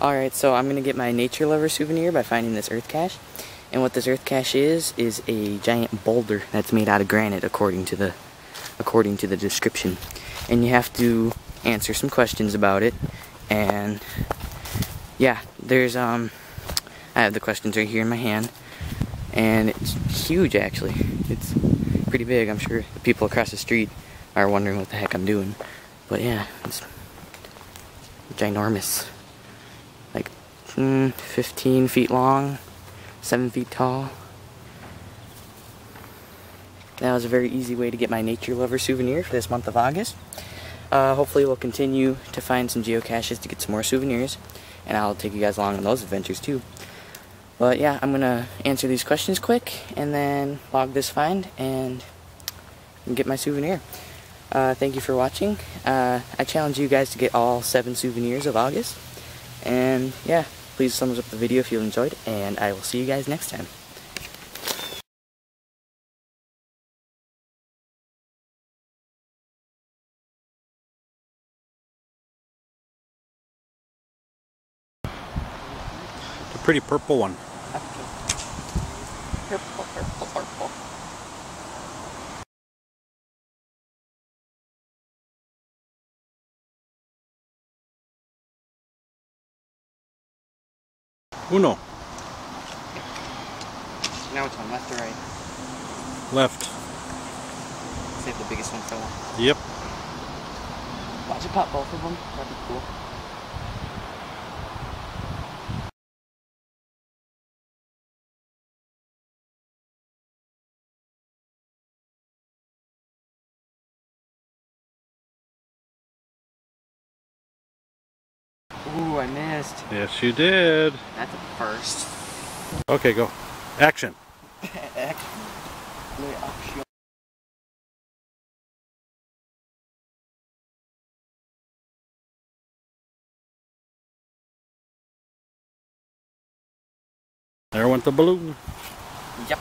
Alright, so I'm going to get my nature lover souvenir by finding this earth cache. And what this earth cache is a giant boulder that's made out of granite according to the description. And you have to answer some questions about it. And yeah, there's I have the questions right here in my hand. And it's huge actually. It's pretty big. I'm sure the people across the street are wondering what the heck I'm doing. But yeah, it's ginormous. Like 15 feet long, 7 feet tall. That was a very easy way to get my nature lover souvenir for this month of August. Hopefully we'll continue to find some geocaches to get some more souvenirs, and I'll take you guys along on those adventures too. But yeah, I'm gonna answer these questions quick and then log this find and get my souvenir. Thank you for watching. I challenge you guys to get all 7 souvenirs of August. And yeah, please thumbs up the video if you enjoyed, and I will see you guys next time. The pretty purple one. Purple, purple, purple. Uno. Now which one, left or right? Left. Save the biggest one for last. Yep. Watch it pop both of them. That'd be cool. Ooh, I missed. Yes, you did. That's a first. Okay, go. Action. There went the balloon. Yep.